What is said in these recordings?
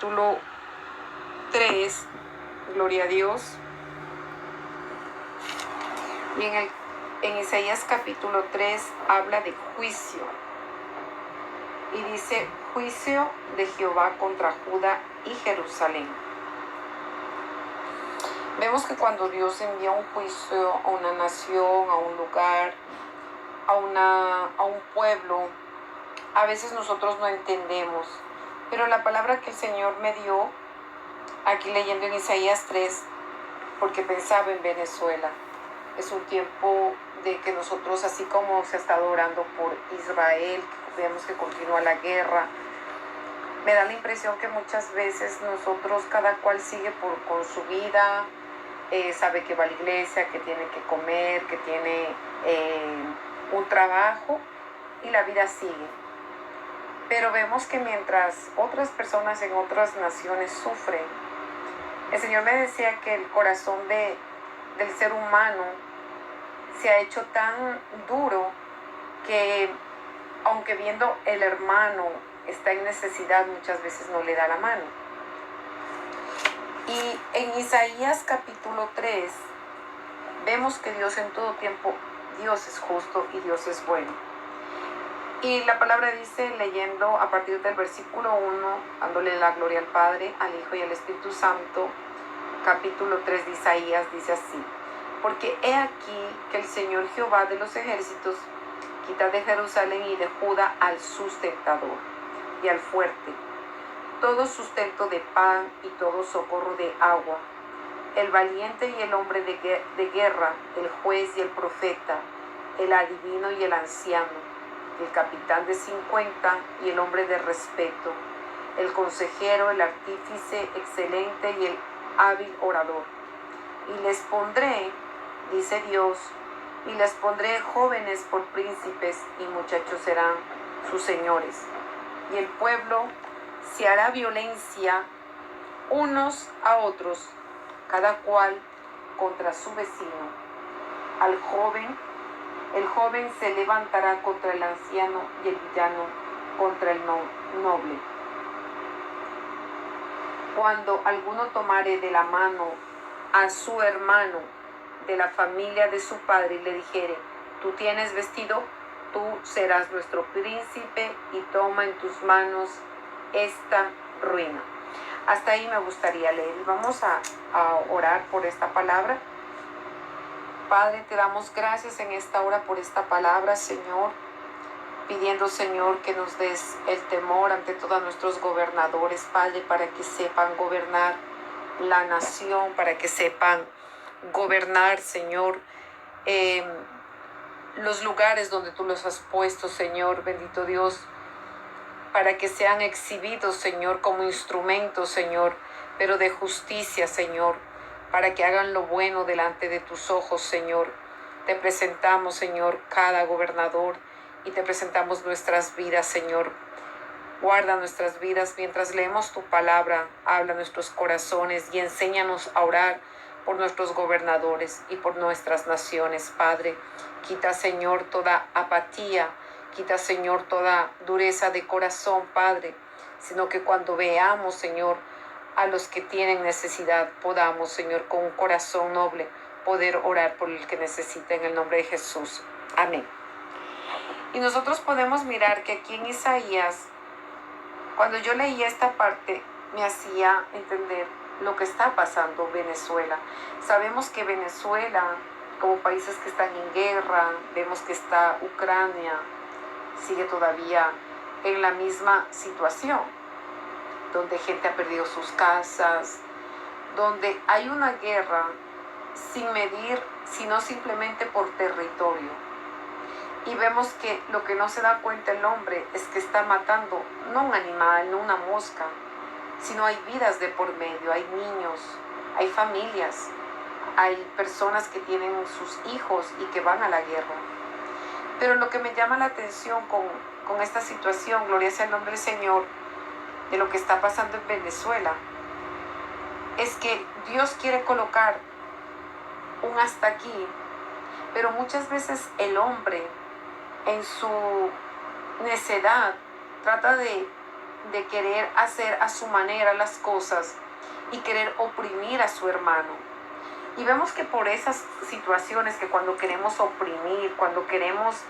capítulo 3, gloria a Dios, y en Isaías capítulo 3 habla de juicio, y dice: juicio de Jehová contra Judá y Jerusalén. Vemos que cuando Dios envía un juicio a una nación, a un lugar, a un pueblo, a veces nosotros no entendemos, pero la palabra que el Señor me dio, aquí leyendo en Isaías 3, porque pensaba en Venezuela, es un tiempo de que nosotros, así como se ha estado orando por Israel, vemos que continúa la guerra, me da la impresión que muchas veces nosotros, cada cual sigue con su vida, sabe que va a la iglesia, que tiene que comer, que tiene un trabajo, y la vida sigue. Pero vemos que mientras otras personas en otras naciones sufren, el Señor me decía que el corazón del ser humano se ha hecho tan duro que, aunque viendo el hermano está en necesidad, muchas veces no le da la mano. Y en Isaías capítulo 3 vemos que Dios en todo tiempo, Dios es justo y Dios es bueno. Y la palabra dice, leyendo a partir del versículo 1, dándole la gloria al Padre, al Hijo y al Espíritu Santo, capítulo 3 de Isaías, dice así: porque he aquí que el Señor Jehová de los ejércitos quita de Jerusalén y de Judá al sustentador y al fuerte, todo sustento de pan y todo socorro de agua, el valiente y el hombre de guerra, el juez y el profeta, el adivino y el anciano, el capitán de 50 y el hombre de respeto, el consejero, el artífice excelente y el hábil orador. Y les pondré, dice Dios, y les pondré jóvenes por príncipes y muchachos serán sus señores. Y el pueblo se hará violencia unos a otros, cada cual contra su vecino. El joven se levantará contra el anciano y el villano contra el noble. Cuando alguno tomare de la mano a su hermano de la familia de su padre y le dijere: tú tienes vestido, tú serás nuestro príncipe, y toma en tus manos esta ruina. Hasta ahí me gustaría leer. Vamos a orar por esta palabra. Padre, te damos gracias en esta hora por esta palabra, Señor, pidiendo, Señor, que nos des el temor ante todos nuestros gobernadores, Padre, para que sepan gobernar la nación, para que sepan gobernar, Señor, los lugares donde tú los has puesto, Señor, bendito Dios, para que sean exhibidos, Señor, como instrumentos, Señor, pero de justicia, Señor, para que hagan lo bueno delante de tus ojos, Señor. Te presentamos, Señor, cada gobernador, y te presentamos nuestras vidas, Señor. Guarda nuestras vidas mientras leemos tu palabra, habla nuestros corazones y enséñanos a orar por nuestros gobernadores y por nuestras naciones, Padre. Quita, Señor, toda apatía, quita, Señor, toda dureza de corazón, Padre, sino que cuando veamos, Señor, a los que tienen necesidad, podamos, Señor, con un corazón noble, poder orar por el que necesita, en el nombre de Jesús. Amén. Y nosotros podemos mirar que aquí en Isaías, cuando yo leía esta parte, me hacía entender lo que está pasando en Venezuela. Sabemos que Venezuela, como países que están en guerra, vemos que está Ucrania, sigue todavía en la misma situación, donde gente ha perdido sus casas, donde hay una guerra sin medir, sino simplemente por territorio. Y vemos que lo que no se da cuenta el hombre es que está matando no un animal, no una mosca, sino hay vidas de por medio, hay niños, hay familias, hay personas que tienen sus hijos y que van a la guerra. Pero lo que me llama la atención con esta situación, gloria sea el nombre del Señor, de lo que está pasando en Venezuela, es que Dios quiere colocar un hasta aquí, pero muchas veces el hombre, en su necedad, trata de de querer hacer a su manera las cosas y querer oprimir a su hermano. Y vemos que por esas situaciones que cuando queremos oprimir, cuando queremos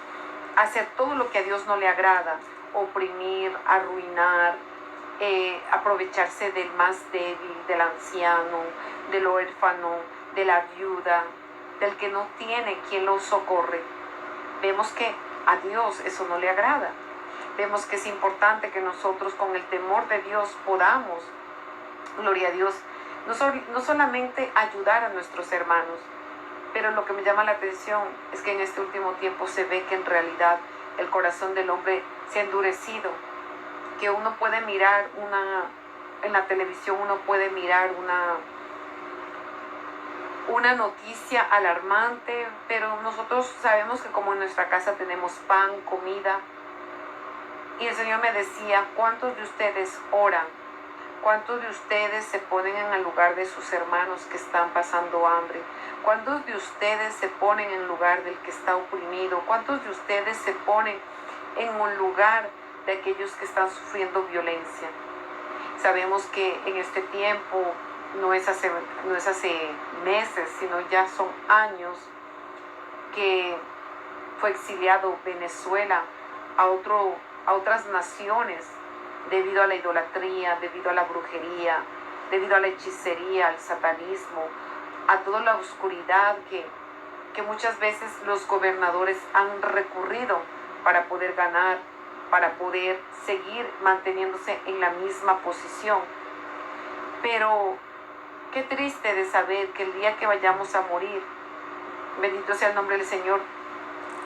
hacer todo lo que a Dios no le agrada, oprimir, arruinar, aprovecharse del más débil, del anciano, del huérfano, de la viuda, del que no tiene quien lo socorre. Vemos que a Dios eso no le agrada. Vemos que es importante que nosotros con el temor de Dios podamos, gloria a Dios, no solamente ayudar a nuestros hermanos, pero lo que me llama la atención es que en este último tiempo se ve que en realidad el corazón del hombre se ha endurecido, que uno puede mirar en la televisión uno puede mirar una noticia alarmante, pero nosotros sabemos que como en nuestra casa tenemos pan, comida, y el Señor me decía, ¿cuántos de ustedes oran? ¿Cuántos de ustedes se ponen en el lugar de sus hermanos que están pasando hambre? ¿Cuántos de ustedes se ponen en el lugar del que está oprimido? ¿Cuántos de ustedes se ponen en un lugar de aquellos que están sufriendo violencia? Sabemos que en este tiempo no es hace meses, sino ya son años que fue exiliado Venezuela a otras naciones debido a la idolatría, debido a la brujería, debido a la hechicería, al satanismo, a toda la oscuridad que muchas veces los gobernadores han recurrido para poder ganar, para poder seguir manteniéndose en la misma posición. Pero qué triste de saber que el día que vayamos a morir, bendito sea el nombre del Señor,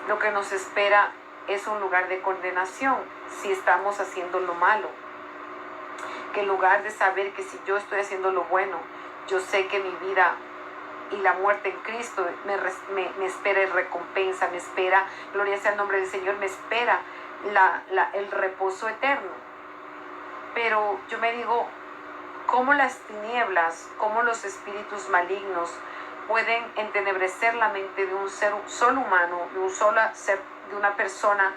lo que nos espera es un lugar de condenación si estamos haciendo lo malo. Que en lugar de saber que si yo estoy haciendo lo bueno, yo sé que mi vida y la muerte en Cristo me espera recompensa, me espera, gloria sea el nombre del Señor, me espera el reposo eterno. Pero yo me digo, ¿cómo las tinieblas, cómo los espíritus malignos pueden entenebrecer la mente de un solo humano, de un solo ser, de una persona,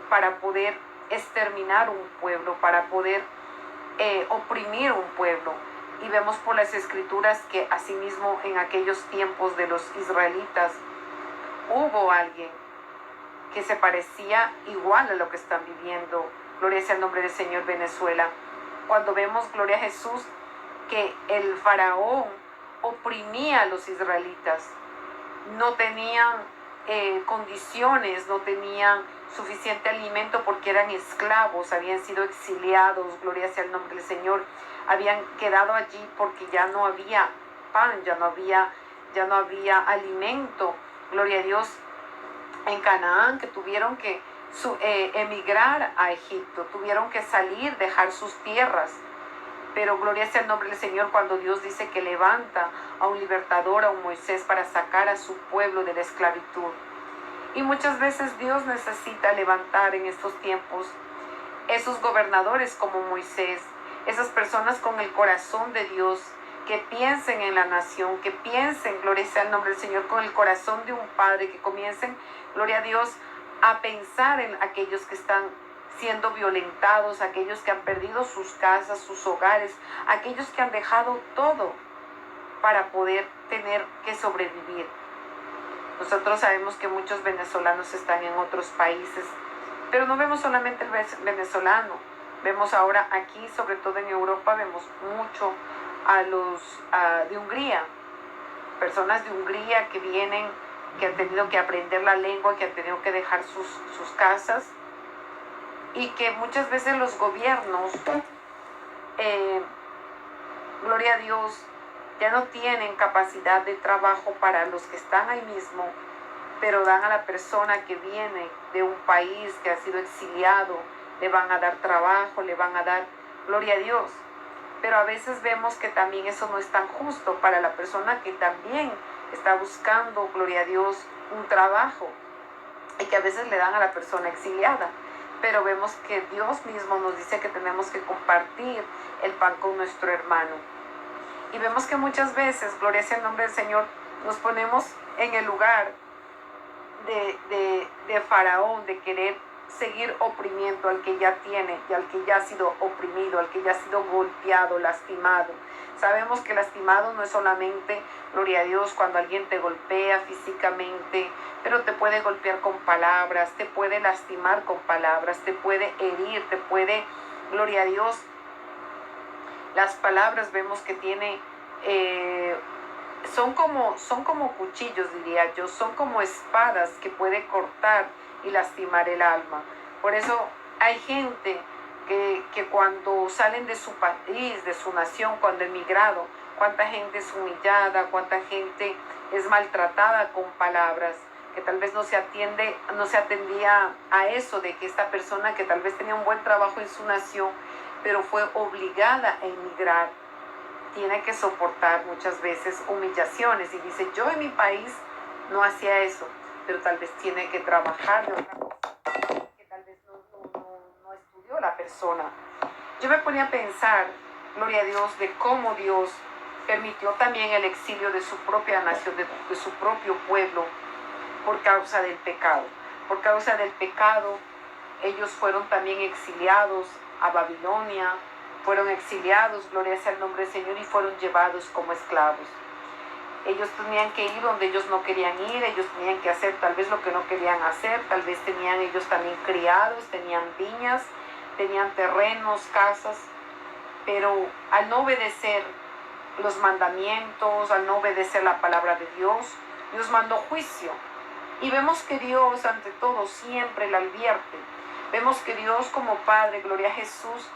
para poder exterminar un pueblo, para poder oprimir un pueblo? Y vemos por las escrituras que asimismo en aquellos tiempos de los israelitas hubo alguien que se parecía igual a lo que están viviendo. Gloria sea el nombre del Señor. Venezuela. Cuando vemos, gloria a Jesús, que el faraón oprimía a los israelitas, no tenían condiciones, no tenían suficiente alimento porque eran esclavos, habían sido exiliados, gloria sea el nombre del Señor, habían quedado allí porque ya no había pan, ya no había alimento, gloria a Dios, en Canaán, que tuvieron que emigrar a Egipto, tuvieron que salir, dejar sus tierras. Pero gloria sea el nombre del Señor cuando Dios dice que levanta a un libertador, a un Moisés, para sacar a su pueblo de la esclavitud. Y muchas veces Dios necesita levantar en estos tiempos esos gobernadores como Moisés, esas personas con el corazón de Dios, que piensen en la nación, que piensen, gloria sea el nombre del Señor, con el corazón de un padre, que comiencen, gloria a Dios, a pensar en aquellos que están siendo violentados, aquellos que han perdido sus casas, sus hogares, aquellos que han dejado todo para poder tener que sobrevivir. Nosotros sabemos que muchos venezolanos están en otros países, pero no vemos solamente el venezolano, vemos ahora aquí, sobre todo en Europa, vemos mucho a los de Hungría, personas de Hungría que vienen, que han tenido que aprender la lengua, que han tenido que dejar sus casas, y que muchas veces los gobiernos, gloria a Dios, ya no tienen capacidad de trabajo para los que están ahí mismo, pero dan a la persona que viene de un país que ha sido exiliado, le van a dar trabajo, le van a dar, gloria a Dios. Pero a veces vemos que también eso no es tan justo para la persona que también está buscando, gloria a Dios, un trabajo, y que a veces le dan a la persona exiliada. Pero vemos que Dios mismo nos dice que tenemos que compartir el pan con nuestro hermano. Y vemos que muchas veces, gloria sea el nombre del Señor, nos ponemos en el lugar de Faraón, de querer seguir oprimiendo al que ya tiene y al que ya ha sido oprimido, al que ya ha sido golpeado, lastimado. Sabemos que lastimado no es solamente, gloria a Dios, cuando alguien te golpea físicamente, pero te puede golpear con palabras, te puede lastimar con palabras, te puede herir, te puede, gloria a Dios. Las palabras vemos que tiene, son como cuchillos, diría yo, son como espadas que puede cortar y lastimar el alma. Por eso hay gente que cuando salen de su país, de su nación, cuando emigrado, cuánta gente es humillada, cuánta gente es maltratada con palabras, que tal vez no se atendía a eso, de que esta persona que tal vez tenía un buen trabajo en su nación, pero fue obligada a emigrar, tiene que soportar muchas veces humillaciones y dice, yo en mi país no hacía eso, pero tal vez tiene que trabajar de otra cosa que tal vez no estudió la persona. Yo me ponía a pensar, gloria a Dios, de cómo Dios permitió también el exilio de su propia nación, de su propio pueblo, por causa del pecado. Por causa del pecado, ellos fueron también exiliados a Babilonia, fueron exiliados, gloria sea el nombre del Señor, y fueron llevados como esclavos. Ellos tenían que ir donde ellos no querían ir, ellos tenían que hacer tal vez lo que no querían hacer, tal vez tenían ellos también criados, tenían viñas, tenían terrenos, casas, pero al no obedecer los mandamientos, al no obedecer la palabra de Dios, Dios mandó juicio. Y vemos que Dios ante todo siempre la advierte. Vemos que Dios como Padre, gloria a Jesús,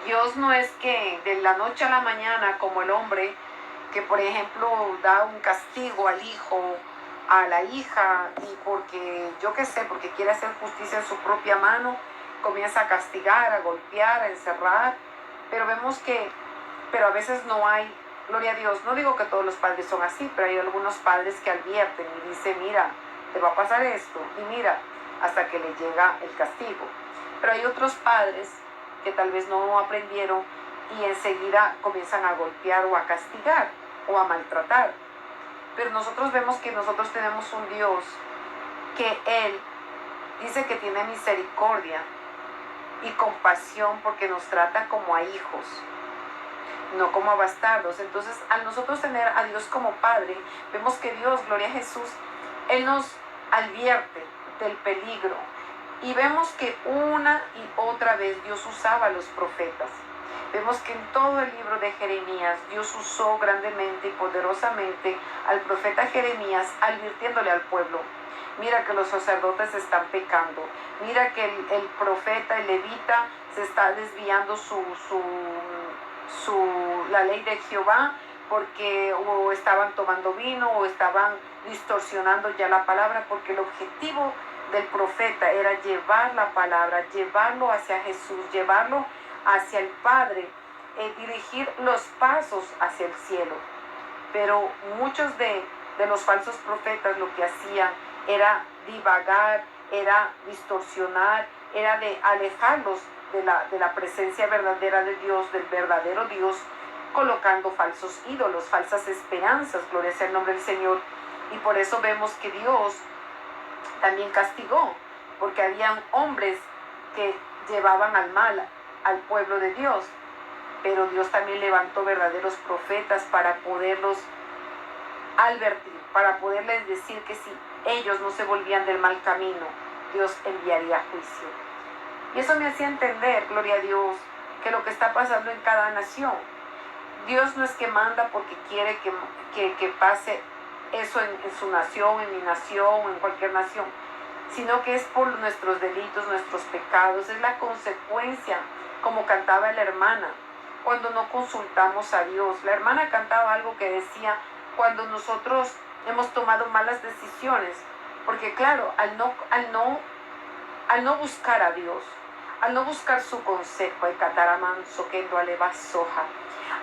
Dios no es que de la noche a la mañana como el hombre que por ejemplo da un castigo al hijo, a la hija, y porque yo qué sé, porque quiere hacer justicia en su propia mano, comienza a castigar, a golpear, a encerrar, pero a veces no hay, gloria a Dios, no digo que todos los padres son así, pero hay algunos padres que advierten y dicen, mira, te va a pasar esto, y mira, hasta que le llega el castigo. Pero hay otros padres que tal vez no aprendieron y enseguida comienzan a golpear o a castigar o a maltratar. Pero nosotros vemos que nosotros tenemos un Dios que Él dice que tiene misericordia y compasión porque nos trata como a hijos, no como a bastardos. Entonces, al nosotros tener a Dios como Padre, vemos que Dios, gloria a Jesús, Él nos advierte del peligro. Y vemos que una y otra vez Dios usaba a los profetas. Vemos que en todo el libro de Jeremías, Dios usó grandemente y poderosamente al profeta Jeremías, advirtiéndole al pueblo, mira que los sacerdotes están pecando, mira que el profeta, el levita, se está desviando la ley de Jehová, porque o estaban tomando vino o estaban distorsionando ya la palabra, porque el objetivo del profeta era llevar la palabra, llevarlo hacia Jesús, llevarlo hacia el Padre, dirigir los pasos hacia el cielo. Pero muchos de los falsos profetas lo que hacían era divagar, era distorsionar, era de alejarlos de la presencia verdadera de Dios, del verdadero Dios, colocando falsos ídolos, falsas esperanzas, gloria sea el nombre del Señor. Y por eso vemos que Dios también castigó, porque habían hombres que llevaban al mal al pueblo de Dios, pero Dios también levantó verdaderos profetas para poderlos advertir, para poderles decir que si ellos no se volvían del mal camino, Dios enviaría juicio. Y eso me hacía entender, gloria a Dios, que lo que está pasando en cada nación, Dios no es que manda porque quiere que pase eso en su nación, en mi nación, en cualquier nación, sino que es por nuestros delitos, nuestros pecados, es la consecuencia, como cantaba la hermana, cuando no consultamos a Dios. La hermana cantaba algo que decía, cuando nosotros hemos tomado malas decisiones, porque claro, al no buscar a Dios, al no buscar su consejo,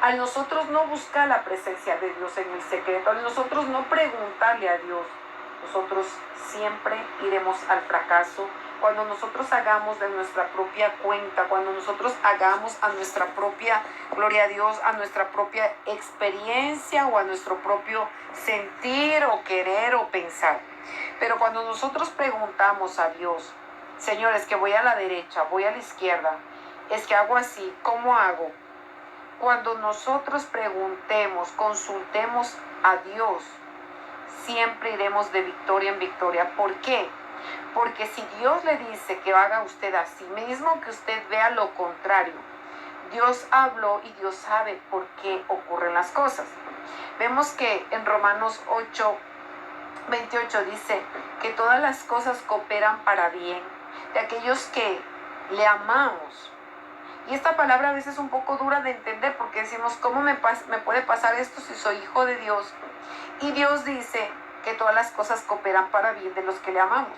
al nosotros no buscar la presencia de Dios en el secreto, al nosotros no preguntarle a Dios, nosotros siempre iremos al fracaso. Cuando nosotros hagamos de nuestra propia cuenta, cuando nosotros hagamos a nuestra propia, gloria a Dios, a nuestra propia experiencia o a nuestro propio sentir o querer o pensar. Pero cuando nosotros preguntamos a Dios, Señor, es que voy a la derecha, voy a la izquierda, es que hago así, ¿cómo hago? Cuando nosotros preguntemos, consultemos a Dios, siempre iremos de victoria en victoria. ¿Por qué? Porque si Dios le dice que haga usted así, mismo que usted vea lo contrario, Dios habló y Dios sabe por qué ocurren las cosas. Vemos que en Romanos 8:28 dice que todas las cosas cooperan para bien de aquellos que le amamos. Y esta palabra a veces es un poco dura de entender porque decimos, ¿cómo me puede pasar esto si soy hijo de Dios? Y Dios dice que todas las cosas cooperan para bien de los que le amamos.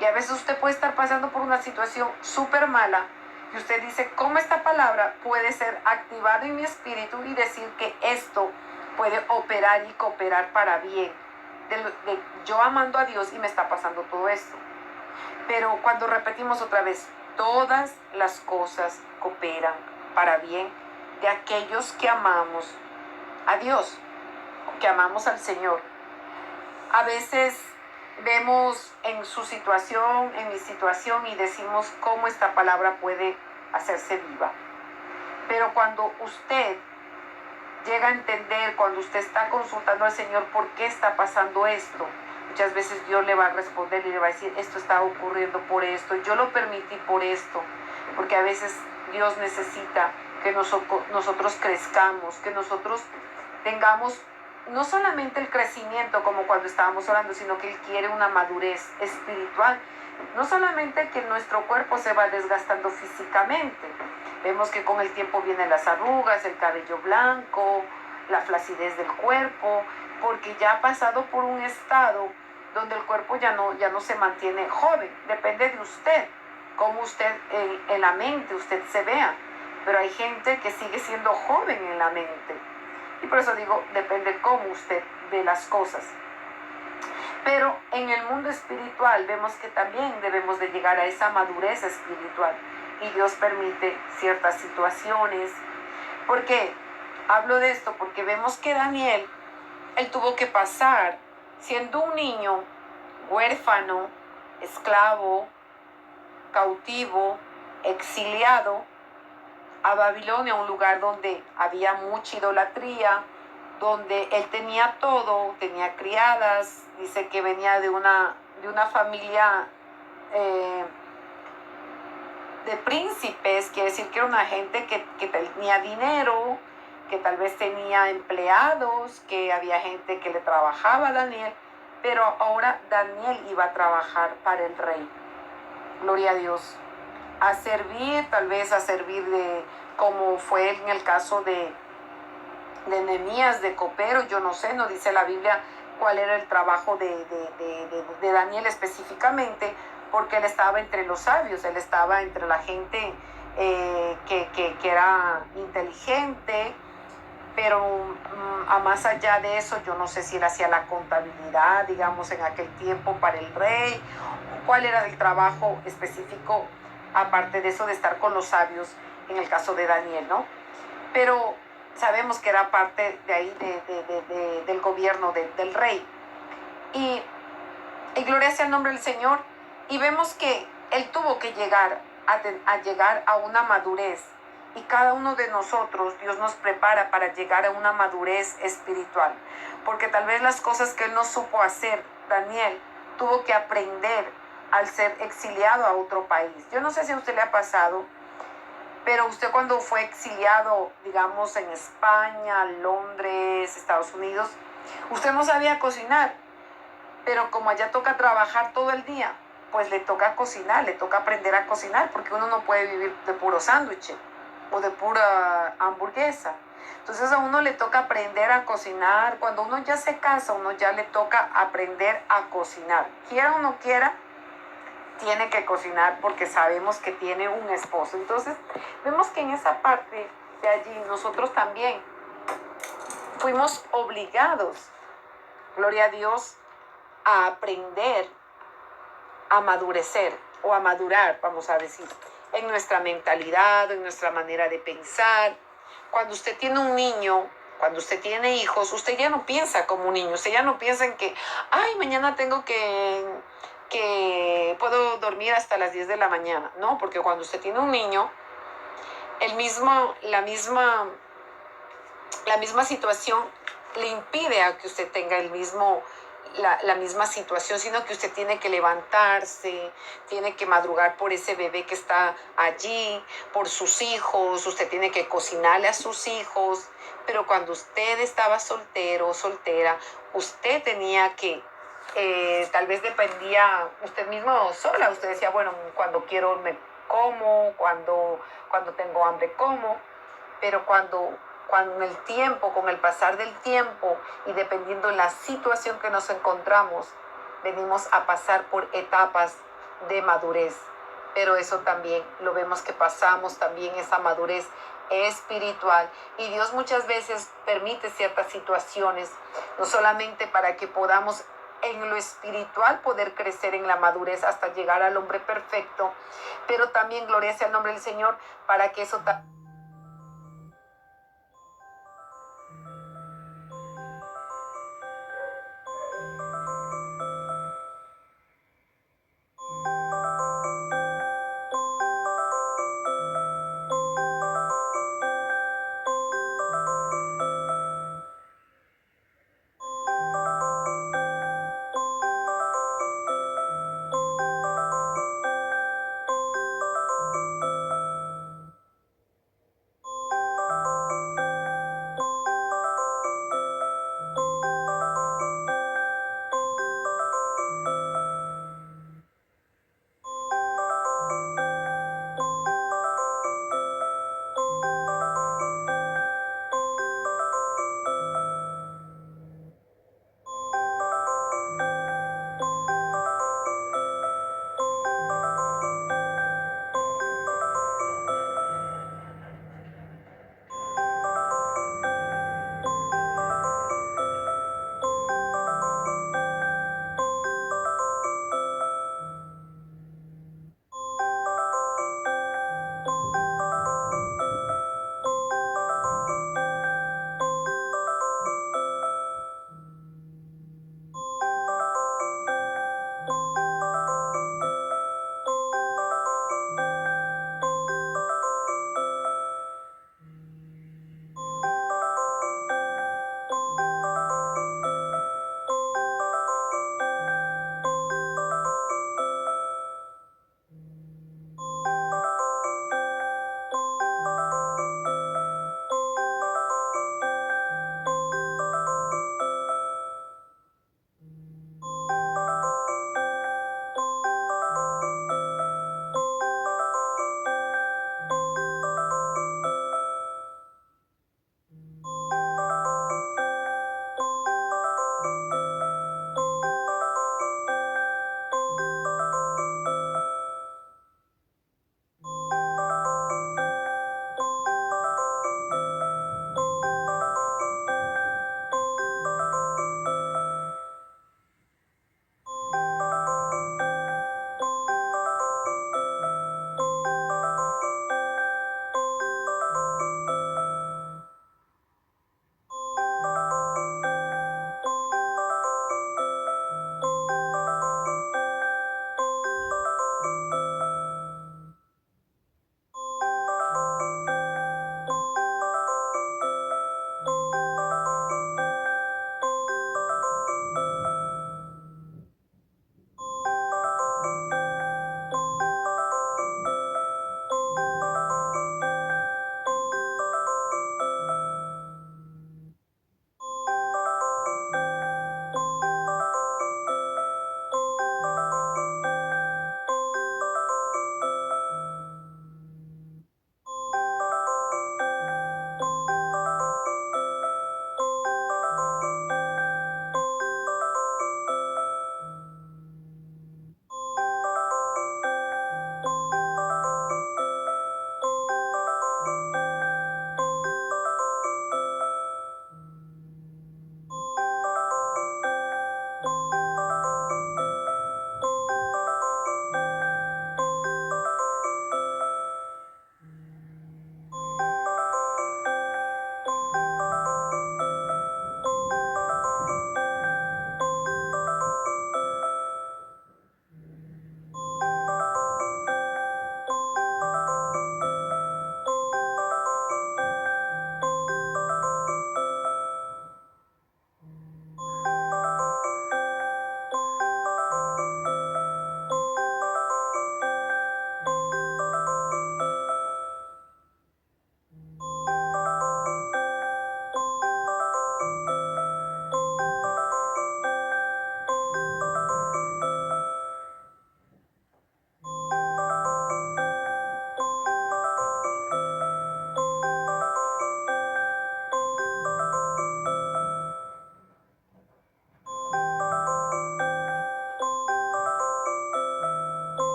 Y a veces usted puede estar pasando por una situación súper mala y usted dice, ¿cómo esta palabra puede ser activada en mi espíritu y decir que esto puede operar y cooperar para bien? De yo amando a Dios y me está pasando todo esto. Pero cuando repetimos otra vez, todas las cosas cooperan para bien de aquellos que amamos a Dios, que amamos al Señor. A veces vemos en su situación, en mi situación, y decimos cómo esta palabra puede hacerse viva. Pero cuando usted llega a entender, cuando usted está consultando al Señor por qué está pasando esto, muchas veces Dios le va a responder y le va a decir, esto está ocurriendo por esto, yo lo permití por esto, porque a veces Dios necesita que nosotros crezcamos, que nosotros tengamos no solamente el crecimiento como cuando estábamos orando, sino que Él quiere una madurez espiritual. No solamente que nuestro cuerpo se va desgastando físicamente, vemos que con el tiempo vienen las arrugas, el cabello blanco, la flacidez del cuerpo, porque ya ha pasado por un estado donde el cuerpo ya no se mantiene joven. Depende de usted, cómo usted en la mente usted se vea. Pero hay gente que sigue siendo joven en la mente. Y por eso digo, depende cómo usted ve las cosas. Pero en el mundo espiritual vemos que también debemos de llegar a esa madurez espiritual. Y Dios permite ciertas situaciones. ¿Por qué? Hablo de esto porque vemos que Daniel, él tuvo que pasar siendo un niño huérfano, esclavo, cautivo, exiliado a Babilonia, un lugar donde había mucha idolatría, donde él tenía todo, tenía criadas, dice que venía de una familia de príncipes, quiere decir que era una gente que tenía dinero, que tal vez tenía empleados, que había gente que le trabajaba a Daniel, pero ahora Daniel iba a trabajar para el rey. Gloria a Dios. A servir, tal vez a servir de, como fue en el caso de Nehemías, de copero, yo no sé, no dice la Biblia cuál era el trabajo de Daniel específicamente, porque él estaba entre los sabios, él estaba entre la gente que era inteligente, pero a más allá de eso, yo no sé si él hacía la contabilidad, digamos, en aquel tiempo para el rey, cuál era el trabajo específico, aparte de eso de estar con los sabios, en el caso de Daniel, ¿no? Pero sabemos que era parte de ahí del gobierno del rey. Y gloria sea el nombre del Señor. Y vemos que él tuvo que llegar a una madurez. Y cada uno de nosotros, Dios nos prepara para llegar a una madurez espiritual. Porque tal vez las cosas que él no supo hacer, Daniel tuvo que aprender al ser exiliado a otro país. Yo no sé si a usted le ha pasado, pero usted cuando fue exiliado, digamos, en España, Londres, Estados Unidos, usted no sabía cocinar, pero como allá toca trabajar todo el día, pues le toca cocinar, le toca aprender a cocinar, porque uno no puede vivir de puro sándwich o de pura hamburguesa. Entonces a uno le toca aprender a cocinar. Cuando uno ya se casa, uno ya le toca aprender a cocinar. Quiera o no quiera, tiene que cocinar porque sabemos que tiene un esposo. Entonces vemos que en esa parte de allí nosotros también fuimos obligados, gloria a Dios, a aprender a madurecer o a madurar, vamos a decir, en nuestra mentalidad, en nuestra manera de pensar. Cuando usted tiene un niño, cuando usted tiene hijos, usted ya no piensa como un niño, usted ya no piensa en que, ay, mañana tengo que que puedo dormir hasta las 10 de la mañana. No, porque cuando usted tiene un niño, el mismo, la misma situación le impide a que usted tenga la misma situación, sino que usted tiene que levantarse, tiene que madrugar por ese bebé que está allí, por sus hijos, usted tiene que cocinarle a sus hijos, pero cuando usted estaba soltero o soltera, usted tenía que, tal vez dependía usted mismo sola, usted decía, bueno, cuando quiero me como, cuando tengo hambre como, pero cuando el tiempo, con el pasar del tiempo y dependiendo de la situación que nos encontramos, venimos a pasar por etapas de madurez. Pero eso también lo vemos que pasamos también esa madurez espiritual. Y Dios muchas veces permite ciertas situaciones, no solamente para que podamos en lo espiritual poder crecer en la madurez hasta llegar al hombre perfecto, pero también, gloria sea el nombre del Señor, para que eso también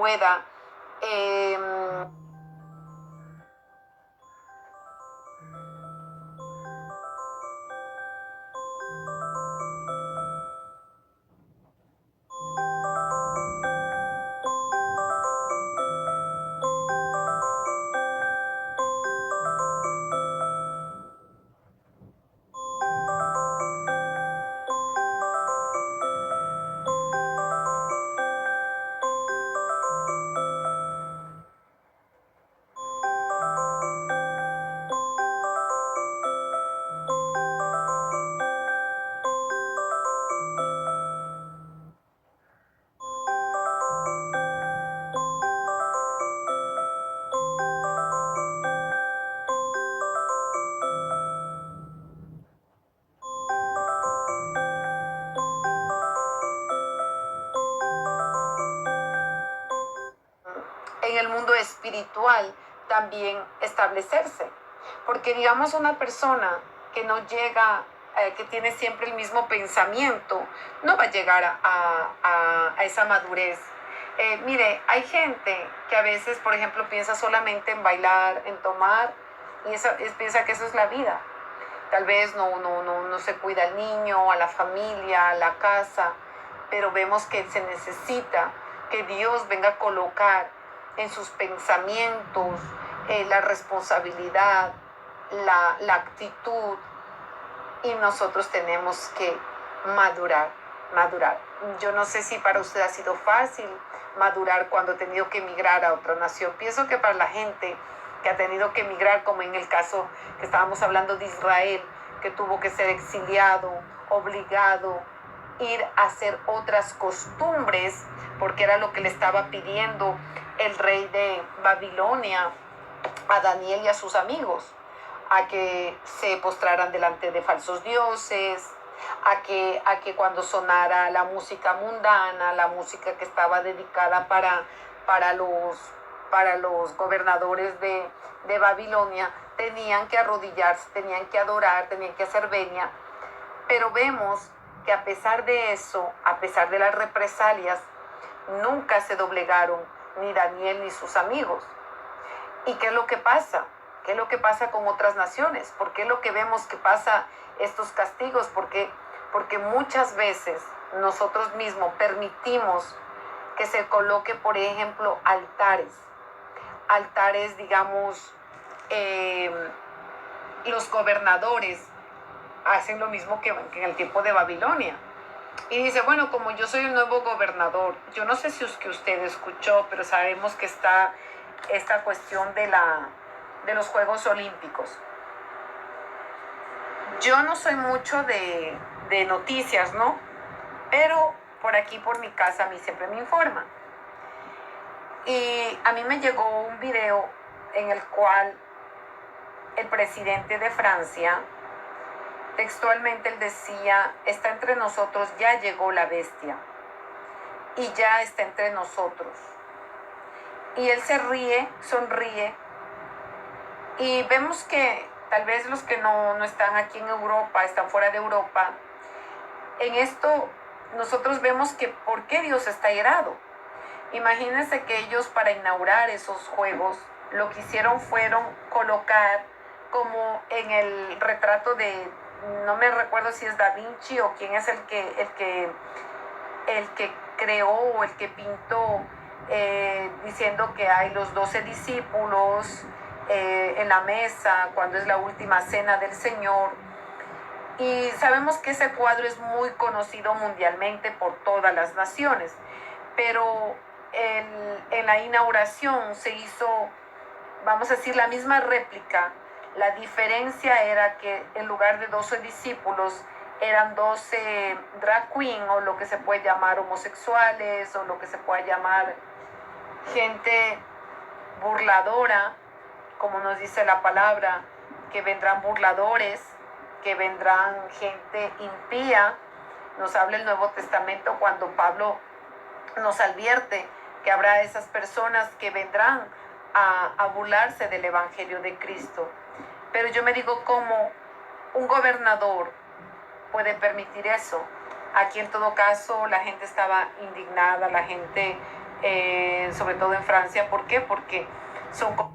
pueda en el mundo espiritual también establecerse. Porque digamos una persona que no llega, que tiene siempre el mismo pensamiento, no va a llegar a esa madurez. Mire, hay gente que a veces, por ejemplo, piensa solamente en bailar, en tomar, y piensa que eso es la vida. Tal vez no se cuida al niño, a la familia, a la casa, pero vemos que se necesita que Dios venga a colocar en sus pensamientos la responsabilidad, la actitud, y nosotros tenemos que madurar. Yo no sé si para usted ha sido fácil madurar cuando ha tenido que emigrar a otra nación. Pienso que para la gente que ha tenido que emigrar, como en el caso que estábamos hablando de Israel, que tuvo que ser exiliado, obligado, ir a hacer otras costumbres, porque era lo que le estaba pidiendo el rey de Babilonia a Daniel y a sus amigos, a que se postraran delante de falsos dioses, a que cuando sonara la música mundana, la música que estaba dedicada para los gobernadores de Babilonia, tenían que arrodillarse, tenían que adorar, tenían que hacer venia. Pero vemos que a pesar de eso, a pesar de las represalias, nunca se doblegaron ni Daniel ni sus amigos. ¿Y qué es lo que pasa? ¿Qué es lo que pasa con otras naciones? ¿Por qué es lo que vemos que pasa estos castigos? Porque muchas veces nosotros mismos permitimos que se coloque, por ejemplo, altares, digamos, los gobernadores hacen lo mismo que en el tiempo de Babilonia. Y dice, bueno, como yo soy el nuevo gobernador, yo no sé si es que usted escuchó, pero sabemos que está esta cuestión de los Juegos Olímpicos. Yo no soy mucho de noticias, ¿no? Pero por aquí, por mi casa, a mí siempre me informan. Y a mí me llegó un video en el cual el presidente de Francia, textualmente él decía, está entre nosotros, ya llegó la bestia. Y ya está entre nosotros. Y él se ríe, sonríe. Y vemos que tal vez los que no están aquí en Europa, están fuera de Europa, en esto nosotros vemos que ¿por qué Dios está airado? Imagínense que ellos, para inaugurar esos juegos, lo que hicieron fueron colocar, como en el retrato de, no me recuerdo si es Da Vinci o quién es el que creó o el que pintó, diciendo que hay los 12 discípulos en la mesa cuando es la última cena del Señor. Y sabemos que ese cuadro es muy conocido mundialmente por todas las naciones, pero en la inauguración se hizo, vamos a decir, la misma réplica. La diferencia era que en lugar de 12 discípulos eran 12 drag queen, o lo que se puede llamar homosexuales, o lo que se puede llamar gente burladora, como nos dice la palabra, que vendrán burladores, que vendrán gente impía. Nos habla el Nuevo Testamento cuando Pablo nos advierte que habrá esas personas que vendrán a burlarse del Evangelio de Cristo. Pero yo me digo, ¿cómo un gobernador puede permitir eso? Aquí en todo caso la gente estaba indignada, la gente sobre todo en Francia. ¿Por qué? Porque son cosas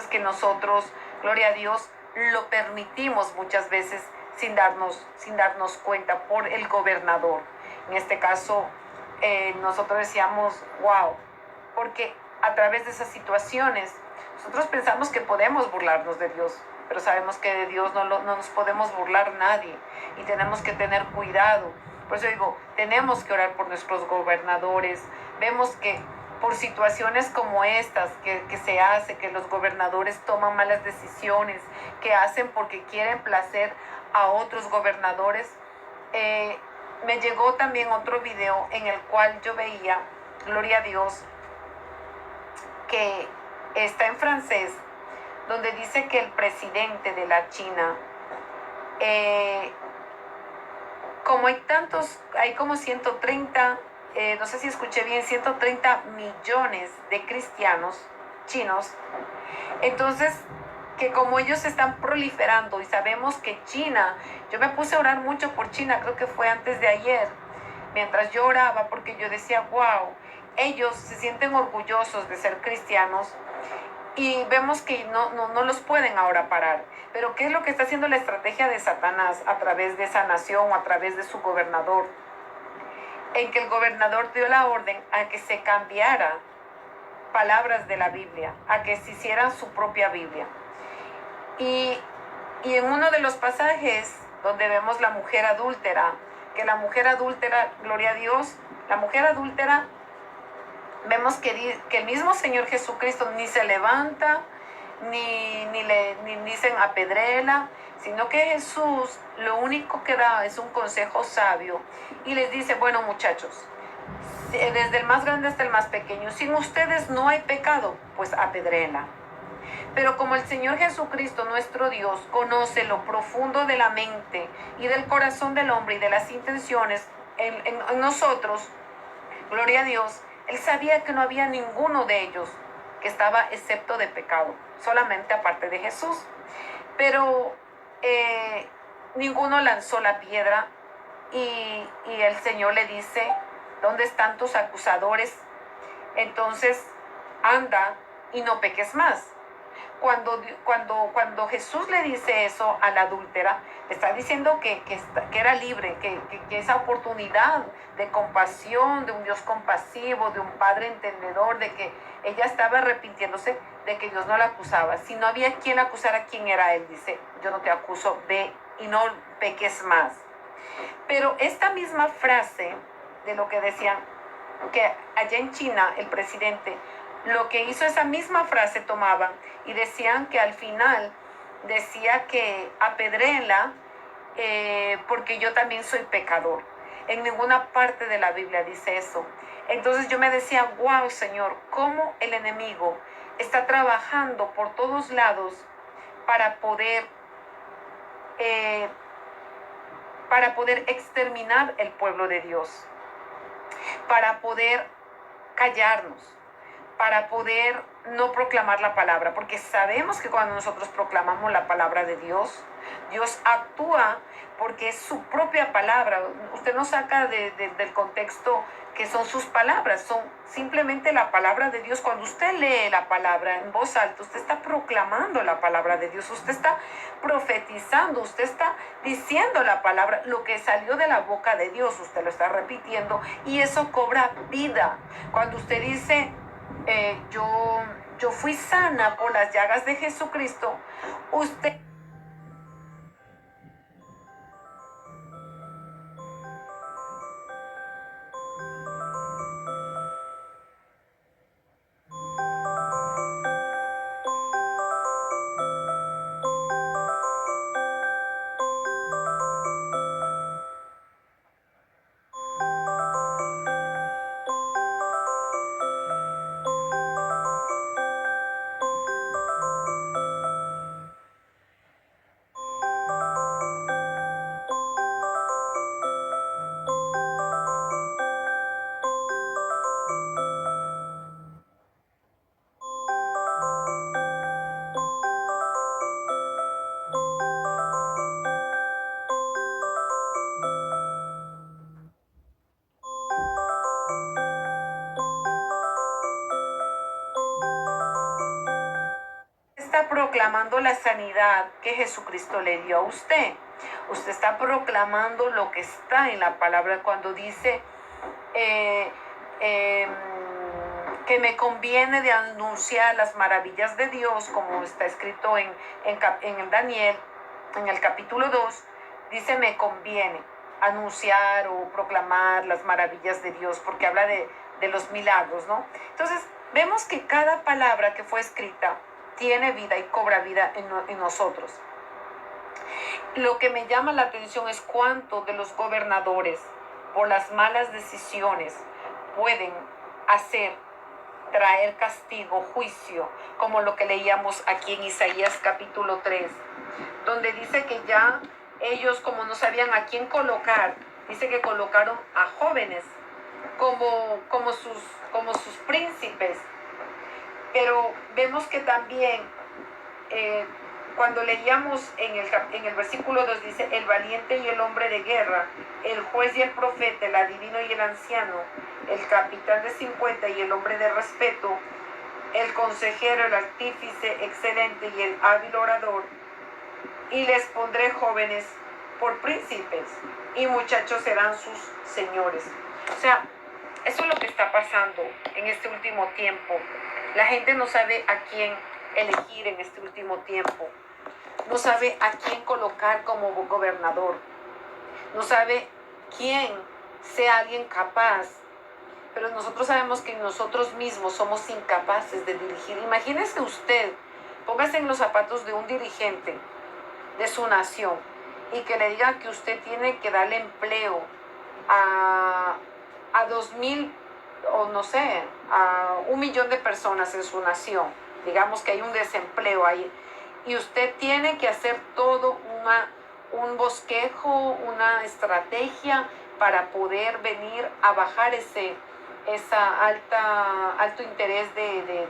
que nosotros, gloria a Dios, lo permitimos muchas veces sin darnos cuenta por el gobernador. En este caso, nosotros decíamos, wow, porque a través de esas situaciones nosotros pensamos que podemos burlarnos de Dios, pero sabemos que de Dios no nos podemos burlar nadie y tenemos que tener cuidado. Por eso digo, tenemos que orar por nuestros gobernadores. Vemos que por situaciones como estas que se hace, que los gobernadores toman malas decisiones, que hacen porque quieren placer a otros gobernadores. Me llegó también otro video en el cual yo veía, gloria a Dios, que está en francés, donde dice que el presidente de la China, como hay como 130, no sé si escuché bien, 130 millones de cristianos chinos. Entonces, que como ellos están proliferando y sabemos que China, yo me puse a orar mucho por China, creo que fue antes de ayer, mientras yo oraba, porque yo decía, wow, ellos se sienten orgullosos de ser cristianos y vemos que no los pueden ahora parar. Pero ¿qué es lo que está haciendo la estrategia de Satanás a través de esa nación o a través de su gobernador? En que el gobernador dio la orden a que se cambiara palabras de la Biblia, a que se hicieran su propia Biblia. Y en uno de los pasajes donde vemos la mujer adúltera, que la mujer adúltera, gloria a Dios, la mujer adúltera, vemos que el mismo Señor Jesucristo ni se levanta, ni le dicen apedréela, sino que Jesús lo único que da es un consejo sabio y les dice, bueno muchachos, desde el más grande hasta el más pequeño, sin ustedes no hay pecado, pues apedréela. Pero como el Señor Jesucristo, nuestro Dios, conoce lo profundo de la mente y del corazón del hombre y de las intenciones en nosotros, gloria a Dios, Él sabía que no había ninguno de ellos que estaba excepto de pecado, solamente aparte de Jesús. Pero ninguno lanzó la piedra y el Señor le dice, ¿dónde están tus acusadores? Entonces, anda y no peques más. Cuando Jesús le dice eso a la adúltera, le está diciendo que era libre, que esa oportunidad de compasión, de un Dios compasivo, de un Padre entendedor, de que ella estaba arrepintiéndose, de que Dios no la acusaba. Si no había quien la acusara, ¿quién era Él? Dice, yo no te acuso, ve y no peques más. Pero esta misma frase de lo que decían, que allá en China el presidente, lo que hizo esa misma frase tomaban y decían que al final decía que apedréenla porque yo también soy pecador. En ninguna parte de la Biblia dice eso. Entonces yo me decía, wow, Señor, cómo el enemigo está trabajando por todos lados para poder exterminar el pueblo de Dios, para poder callarnos, para poder no proclamar la palabra, porque sabemos que cuando nosotros proclamamos la palabra de Dios, Dios actúa porque es su propia palabra. Usted no saca del contexto que son sus palabras, son simplemente la palabra de Dios. Cuando usted lee la palabra en voz alta, usted está proclamando la palabra de Dios, usted está profetizando, usted está diciendo la palabra, lo que salió de la boca de Dios, usted lo está repitiendo y eso cobra vida. Cuando usted dice, yo yo fui sana por las llagas de Jesucristo, usted está proclamando la sanidad que Jesucristo le dio a usted. Usted está proclamando lo que está en la palabra cuando dice eh, eh, que me conviene de anunciar las maravillas de Dios, como está escrito en el Daniel, en el capítulo 2, dice me conviene anunciar o proclamar las maravillas de Dios, porque habla de los milagros, ¿no? Entonces, vemos que cada palabra que fue escrita tiene vida y cobra vida en nosotros. Lo que me llama la atención es cuánto de los gobernadores, por las malas decisiones, pueden traer castigo, juicio, como lo que leíamos aquí en Isaías capítulo 3, donde dice que ya ellos, como no sabían a quién colocar, dice que colocaron a jóvenes como sus príncipes. Pero vemos que también cuando leíamos en el versículo 2 dice el valiente y el hombre de guerra, el juez y el profeta, el adivino y el anciano, el capitán de 50 y el hombre de respeto, el consejero, el artífice excelente y el hábil orador, y les pondré jóvenes por príncipes y muchachos serán sus señores. O sea, eso es lo que está pasando en este último tiempo. La gente no sabe a quién elegir en este último tiempo. No sabe a quién colocar como gobernador. No sabe quién sea alguien capaz. Pero nosotros sabemos que nosotros mismos somos incapaces de dirigir. Imagínese usted, póngase en los zapatos de un dirigente de su nación y que le diga que usted tiene que darle empleo a 2,000 o no sé, a 1,000,000 de personas en su nación. Digamos que hay un desempleo ahí y usted tiene que hacer todo un bosquejo, una estrategia para poder venir a bajar alto interés de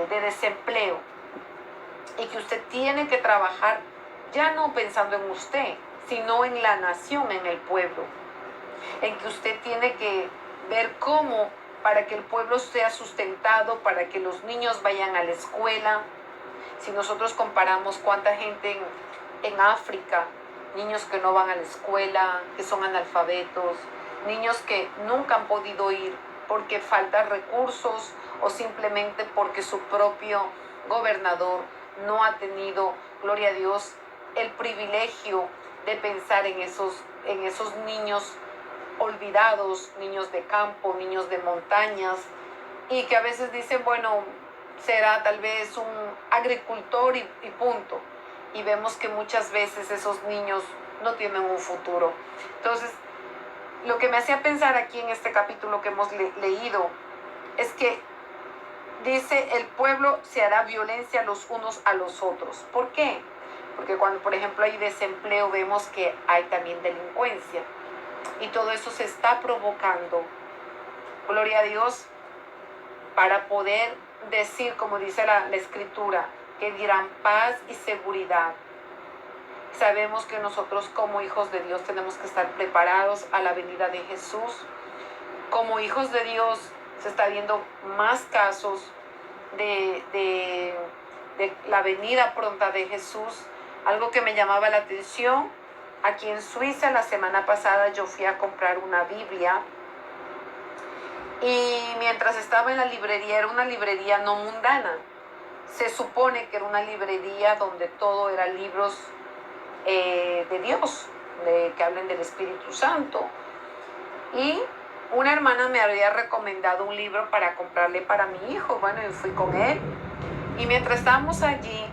desempleo, y que usted tiene que trabajar ya no pensando en usted, sino en la nación, en el pueblo, en que usted tiene que ver cómo para que el pueblo sea sustentado, para que los niños vayan a la escuela. Si nosotros comparamos cuánta gente en África, niños que no van a la escuela, que son analfabetos, niños que nunca han podido ir porque faltan recursos o simplemente porque su propio gobernador no ha tenido, gloria a Dios, el privilegio de pensar en esos niños olvidados, niños de campo, niños de montañas, y que a veces dicen, bueno, será tal vez un agricultor y punto. Y vemos que muchas veces esos niños no tienen un futuro. Entonces, lo que me hacía pensar aquí en este capítulo que hemos leído es que dice, el pueblo se hará violencia los unos a los otros. ¿Por qué? Porque cuando, por ejemplo, hay desempleo, vemos que hay también delincuencia. Y todo eso se está provocando, gloria a Dios, para poder decir, como dice la escritura, que dirán paz y seguridad. Sabemos que nosotros como hijos de Dios tenemos que estar preparados a la venida de Jesús. Como hijos de Dios se está viendo más casos de la venida pronta de Jesús. Algo que me llamaba la atención, aquí en Suiza la semana pasada yo fui a comprar una Biblia Y mientras estaba en la librería, era una librería no mundana. Se supone que era una librería donde todo era libros de Dios, que hablen del Espíritu Santo. Y una hermana me había recomendado un libro para comprarle para mi hijo. Bueno, y fui con él. Y mientras estábamos allí,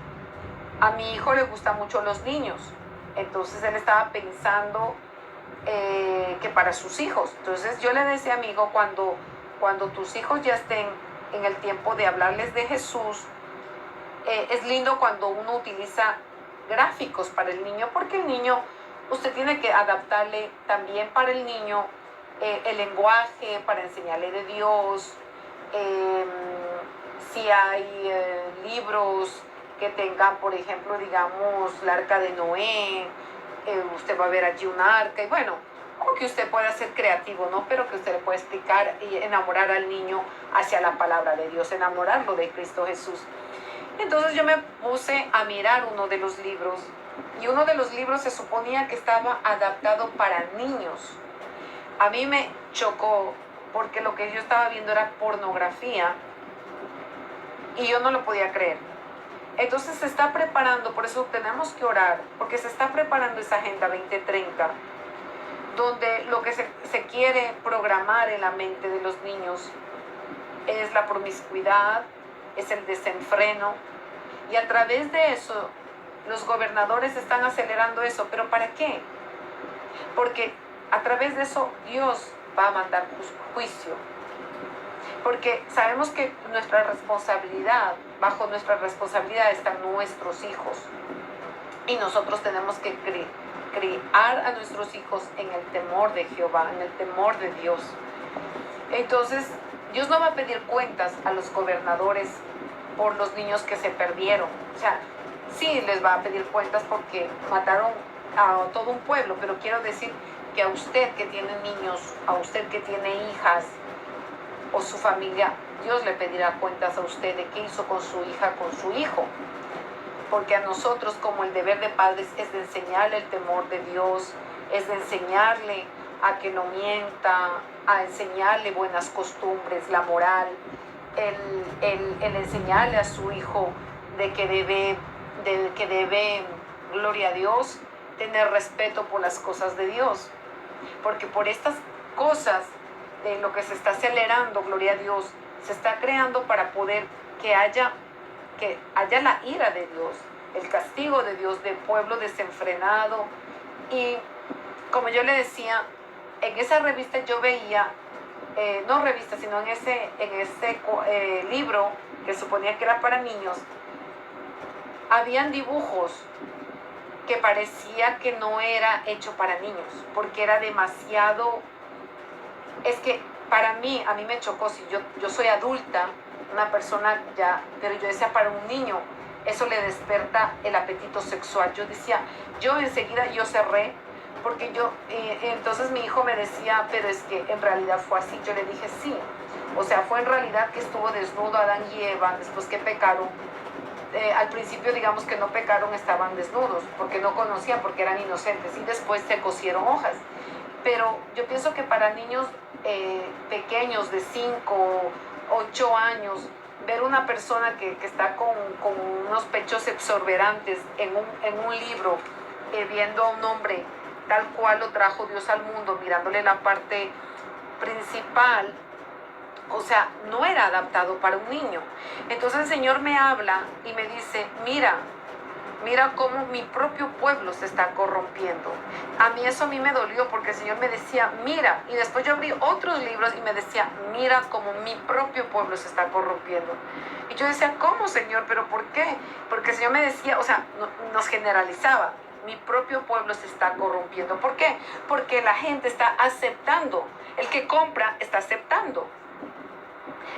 a mi hijo le gustan mucho los niños. Entonces él estaba pensando que para sus hijos. Entonces yo le decía a mi hijo, cuando tus hijos ya estén en el tiempo de hablarles de Jesús, es lindo cuando uno utiliza gráficos para el niño, porque el niño, usted tiene que adaptarle también para el niño el lenguaje, para enseñarle de Dios. Si hay libros que tengan, por ejemplo, digamos, la arca de Noé, usted va a ver allí un arca, y bueno, como que usted pueda ser creativo, ¿no? Pero que usted le pueda explicar y enamorar al niño hacia la palabra de Dios, enamorarlo de Cristo Jesús. Entonces yo me puse a mirar uno de los libros, y uno de los libros se suponía que estaba adaptado para niños. A mí me chocó porque lo que yo estaba viendo era pornografía y yo no lo podía creer. Entonces se está preparando, por eso tenemos que orar, porque se está preparando esa Agenda 2030, donde lo que se quiere programar en la mente de los niños es la promiscuidad, es el desenfreno, y a través de eso los gobernadores están acelerando eso. ¿Pero para qué? Porque a través de eso Dios va a mandar juicio. Porque sabemos que nuestra responsabilidad, bajo nuestra responsabilidad están nuestros hijos. Y nosotros tenemos que criar a nuestros hijos en el temor de Jehová, en el temor de Dios. Entonces, Dios no va a pedir cuentas a los gobernadores por los niños que se perdieron. O sea, sí les va a pedir cuentas porque mataron a todo un pueblo, pero quiero decir que a usted que tiene niños, a usted que tiene hijas o su familia, Dios le pedirá cuentas a usted de qué hizo con su hija, con su hijo. Porque a nosotros, como el deber de padres es de enseñarle el temor de Dios, es de enseñarle a que no mienta, a enseñarle buenas costumbres, la moral, el enseñarle a su hijo de que debe, gloria a Dios, tener respeto por las cosas de Dios. Porque por estas cosas de lo que se está acelerando, gloria a Dios, se está creando para poder que haya la ira de Dios, el castigo de Dios del pueblo desenfrenado. Y como yo le decía, en esa revista yo veía, no revista, sino en ese libro que suponía que era para niños, habían dibujos que parecía que no era hecho para niños, porque era demasiado. Es que para mí, a mí me chocó. Si yo soy adulta, una persona ya, pero yo decía, para un niño eso le desperta el apetito sexual. Yo decía, yo enseguida yo cerré, porque entonces mi hijo me decía, pero es que en realidad fue así. Yo le dije, sí, o sea, fue en realidad que estuvo desnudo Adán y Eva después que pecaron. Al principio, digamos que no pecaron, estaban desnudos porque no conocían, porque eran inocentes, y después se cosieron hojas. Pero yo pienso que para niños pequeños de 5, 8 años, ver una persona que está con unos pechos exorbitantes en un libro, viendo a un hombre tal cual lo trajo Dios al mundo, mirándole la parte principal, o sea, no era adaptado para un niño. Entonces el Señor me habla y me dice, mira cómo mi propio pueblo se está corrompiendo. Eso a mí me dolió, porque el Señor me decía, mira, y después yo abrí otros libros y me decía, mira cómo mi propio pueblo se está corrompiendo. Y yo decía, ¿cómo, Señor? ¿Pero por qué? Porque el Señor me decía, o sea, nos generalizaba, mi propio pueblo se está corrompiendo. ¿Por qué? Porque la gente está aceptando, el que compra está aceptando,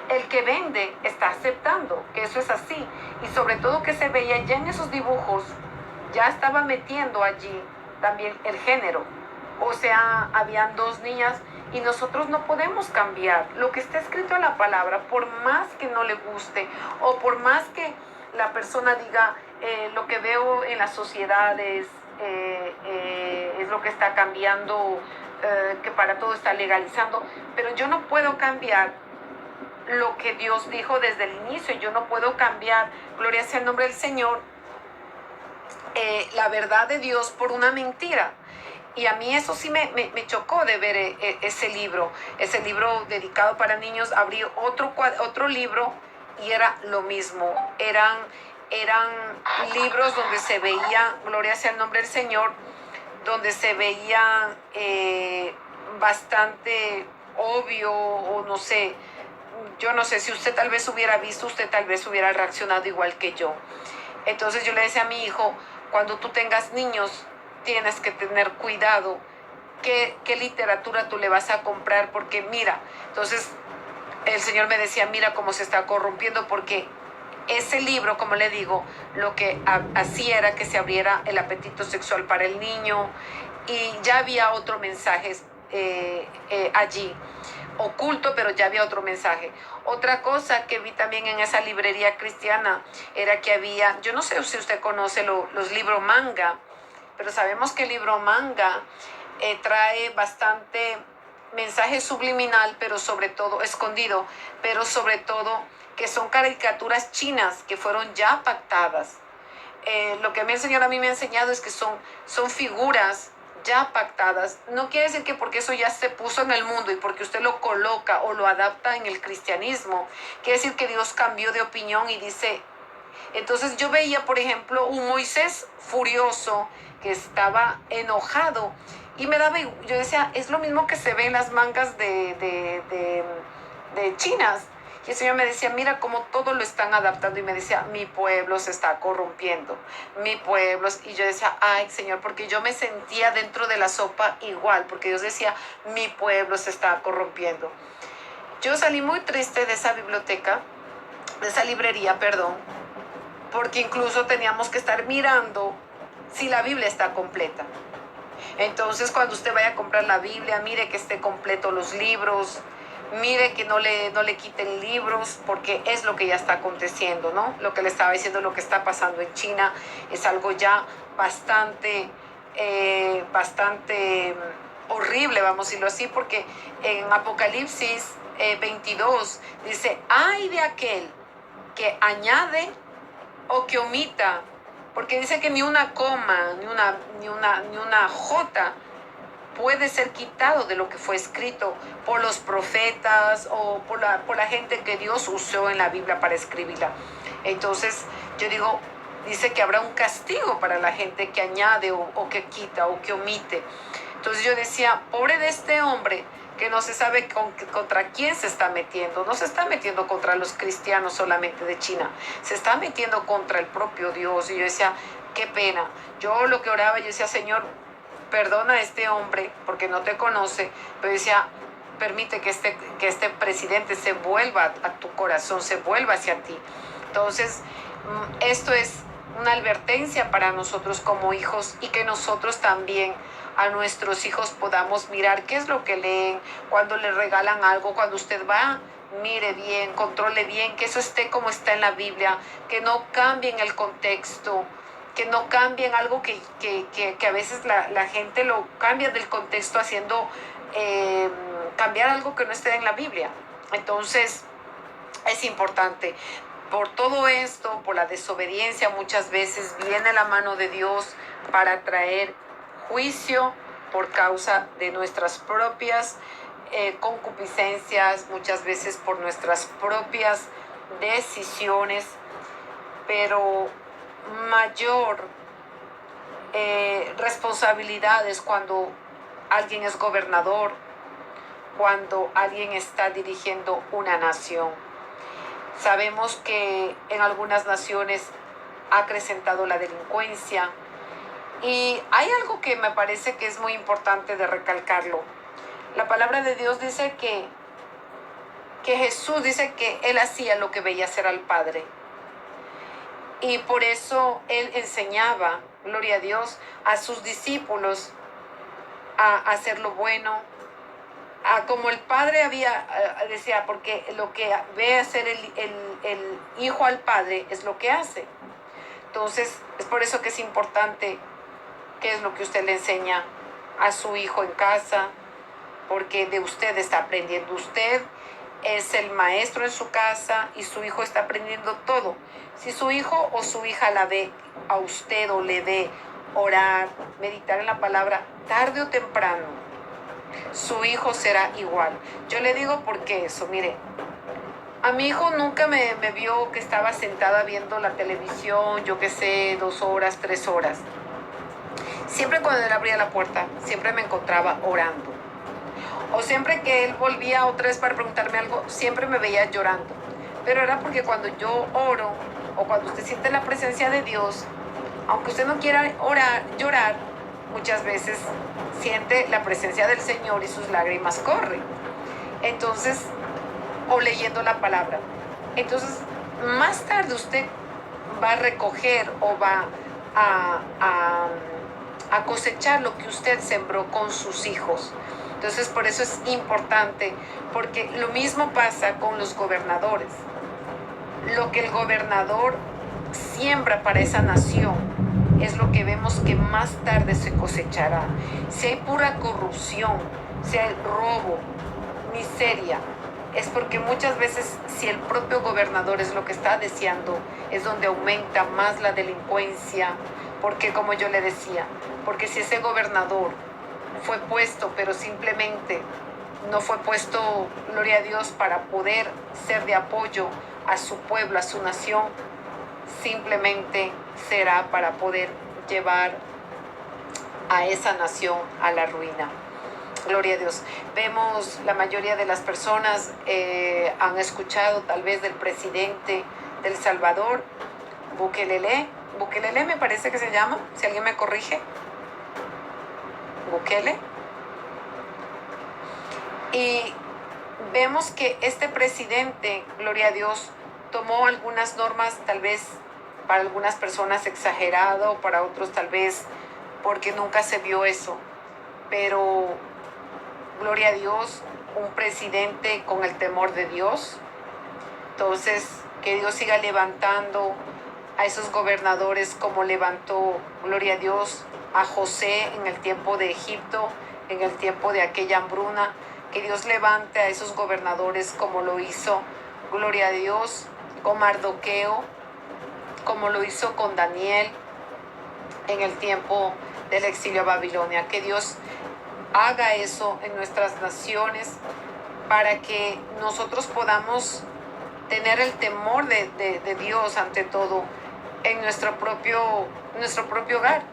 el que vende está aceptando que eso es así. Y sobre todo que se veía ya en esos dibujos, ya estaba metiendo allí también el género. O sea, habían 2 niñas, y nosotros no podemos cambiar lo que está escrito en la palabra, por más que no le guste, o por más que la persona diga, lo que veo en las sociedades es lo que está cambiando que para todo está legalizando, pero yo no puedo cambiar lo que Dios dijo desde el inicio. Yo no puedo cambiar, gloria sea el nombre del Señor, la verdad de Dios por una mentira. Y a mí eso sí me chocó de ver ese libro dedicado para niños. Abrí otro libro y era lo mismo. Eran libros donde se veía, gloria sea el nombre del Señor, donde se veía bastante obvio, o no sé, yo no sé, si usted tal vez hubiera visto, usted tal vez hubiera reaccionado igual que yo. Entonces yo le decía a mi hijo, cuando tú tengas niños, tienes que tener cuidado qué literatura tú le vas a comprar, porque mira, entonces el Señor me decía, mira cómo se está corrompiendo, porque ese libro, como le digo, lo que hacía era que se abriera el apetito sexual para el niño, y ya había otro mensaje allí, oculto, pero ya había otro mensaje. Otra cosa que vi también en esa librería cristiana era que había, yo no sé si usted conoce los libros manga, pero sabemos que el libro manga trae bastante mensaje subliminal, pero sobre todo escondido, pero sobre todo que son caricaturas chinas que fueron ya pactadas. Lo que el Señor a mí me ha enseñado es que son figuras ya pactadas. No quiere decir que porque eso ya se puso en el mundo y porque usted lo coloca o lo adapta en el cristianismo, quiere decir que Dios cambió de opinión y dice. Entonces yo veía, por ejemplo, un Moisés furioso que estaba enojado y yo decía, es lo mismo que se ve en las mangas de chinas. Y el Señor me decía, mira cómo todo lo están adaptando. Y me decía, mi pueblo se está corrompiendo. Mi pueblo. Y yo decía, ay, Señor, porque yo me sentía dentro de la sopa igual. Porque Dios decía, mi pueblo se está corrompiendo. Yo salí muy triste de esa biblioteca, de esa librería, perdón, porque incluso teníamos que estar mirando si la Biblia está completa. Entonces, cuando usted vaya a comprar la Biblia, mire que esté completo los libros, mire que no le quiten libros, porque es lo que ya está aconteciendo, ¿no? Lo que le estaba diciendo, lo que está pasando en China, es algo ya bastante horrible, vamos a decirlo así, porque en Apocalipsis 22 dice, ay de aquel que añade o que omita, porque dice que ni una coma, ni una jota puede ser quitado de lo que fue escrito por los profetas o por la gente que Dios usó en la Biblia para escribirla. Entonces yo digo, dice que habrá un castigo para la gente que añade o que quita o que omite. Entonces yo decía, pobre de este hombre que no se sabe contra quién se está metiendo. No se está metiendo contra los cristianos solamente de China, se está metiendo contra el propio Dios. Y yo decía, qué pena. Yo lo que oraba, yo decía, Señor, perdona a este hombre porque no te conoce, pero decía, permite que este presidente se vuelva a tu corazón, se vuelva hacia ti. Entonces, esto es una advertencia para nosotros como hijos, y que nosotros también a nuestros hijos podamos mirar qué es lo que leen, cuando les regalan algo, cuando usted va, mire bien, controle bien, que eso esté como está en la Biblia, que no cambien el contexto, que no cambien algo que a veces la gente lo cambia del contexto haciendo cambiar algo que no esté en la Biblia. Entonces es importante. Por todo esto, por la desobediencia, muchas veces viene la mano de Dios para traer juicio por causa de nuestras propias concupiscencias, muchas veces por nuestras propias decisiones, pero mayor responsabilidad es cuando alguien es gobernador, cuando alguien está dirigiendo una nación. Sabemos que en algunas naciones ha acrecentado la delincuencia, y hay algo que me parece que es muy importante de recalcarlo. La palabra de Dios dice que Jesús dice que Él hacía lo que veía hacer al Padre. Y por eso Él enseñaba, gloria a Dios, a sus discípulos a hacer lo bueno, como el Padre decía, porque lo que ve hacer el Hijo al Padre es lo que hace. Entonces, es por eso que es importante qué es lo que usted le enseña a su hijo en casa, porque de usted está aprendiendo. Usted es el maestro en su casa y su hijo está aprendiendo todo. Si su hijo o su hija la ve a usted o le ve orar, meditar en la palabra, tarde o temprano, su hijo será igual. Yo le digo porque eso, mire, a mi hijo nunca me vio que estaba sentada viendo la televisión, yo qué sé, 2 horas, 3 horas. Siempre cuando él abría la puerta, siempre me encontraba orando. O siempre que él volvía otra vez para preguntarme algo, siempre me veía llorando. Pero era porque cuando yo oro, o cuando usted siente la presencia de Dios, aunque usted no quiera llorar, muchas veces siente la presencia del Señor y sus lágrimas corren. Entonces, o leyendo la palabra. Entonces, más tarde usted va a recoger o va a cosechar lo que usted sembró con sus hijos. Entonces, por eso es importante, porque lo mismo pasa con los gobernadores. Lo que el gobernador siembra para esa nación es lo que vemos que más tarde se cosechará. Si hay pura corrupción, si hay robo, miseria, es porque muchas veces si el propio gobernador es lo que está deseando, es donde aumenta más la delincuencia, porque como yo le decía, porque si ese gobernador fue puesto, pero simplemente no fue puesto, gloria a Dios, para poder ser de apoyo a su pueblo, a su nación, simplemente será para poder llevar a esa nación a la ruina. Gloria a Dios. Vemos la mayoría de las personas han escuchado tal vez del presidente de El Salvador, Bukele me parece que se llama, si alguien me corrige. Bukele. Y vemos que este presidente, gloria a Dios, tomó algunas normas tal vez para algunas personas exagerado, para otros tal vez porque nunca se vio eso. Pero, gloria a Dios, un presidente con el temor de Dios. Entonces, que Dios siga levantando a esos gobernadores como levantó, gloria a Dios, a José en el tiempo de Egipto, en el tiempo de aquella hambruna. Que Dios levante a esos gobernadores como lo hizo, gloria a Dios, con Mardoqueo, como lo hizo con Daniel en el tiempo del exilio a Babilonia. Que Dios haga eso en nuestras naciones para que nosotros podamos tener el temor de Dios ante todo en nuestro propio hogar.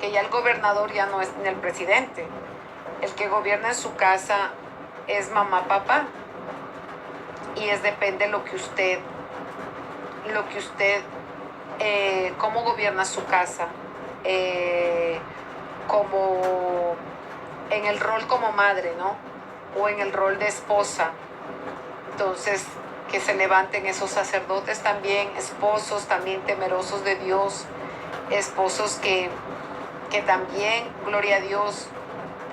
Que ya el gobernador ya no es ni el presidente. El que gobierna en su casa es mamá, papá. Y depende lo que usted, cómo gobierna su casa, como en el rol como madre, ¿no? O en el rol de esposa. Entonces, que se levanten esos sacerdotes también, esposos también temerosos de Dios, esposos que también, gloria a Dios,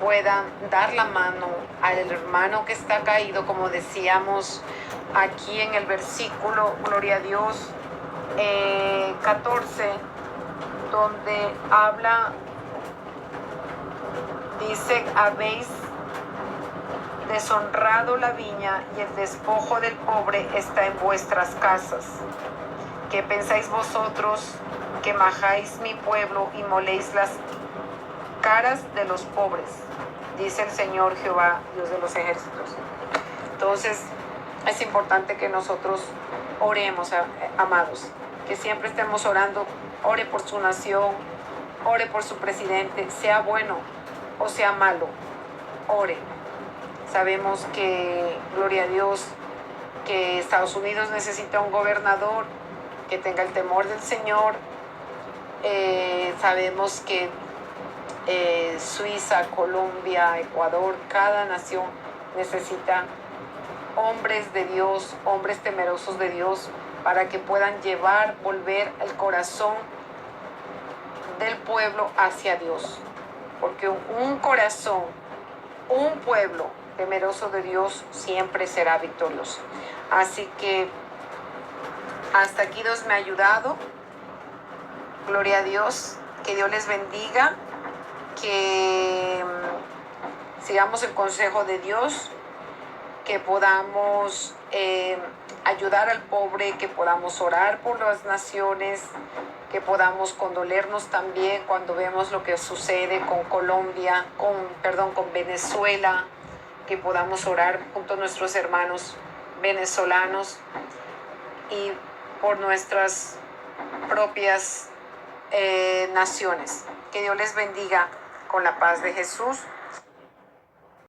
puedan dar la mano al hermano que está caído, como decíamos aquí en el versículo, gloria a Dios, 14, donde habla, dice, habéis deshonrado la viña y el despojo del pobre está en vuestras casas. ¿Qué pensáis vosotros que majáis mi pueblo y moléis las caras de los pobres? Dice el Señor Jehová, Dios de los ejércitos. Entonces, es importante que nosotros oremos, amados, que siempre estemos orando. Ore por su nación, ore por su presidente, sea bueno o sea malo, ore. Sabemos que, gloria a Dios, que Estados Unidos necesita un gobernador que tenga el temor del Señor. Sabemos que Suiza, Colombia, Ecuador, cada nación necesita hombres de Dios, hombres temerosos de Dios, para que puedan volver el corazón del pueblo hacia Dios. Porque un corazón, un pueblo temeroso de Dios siempre será victorioso. Así que hasta aquí Dios me ha ayudado. Gloria a Dios. Que Dios les bendiga. Que sigamos el consejo de Dios, que podamos ayudar al pobre, que podamos orar por las naciones, que podamos condolernos también cuando vemos lo que sucede con Colombia, con Venezuela, que podamos orar junto a nuestros hermanos venezolanos y por nuestras propias naciones. Que Dios les bendiga con la paz de Jesús.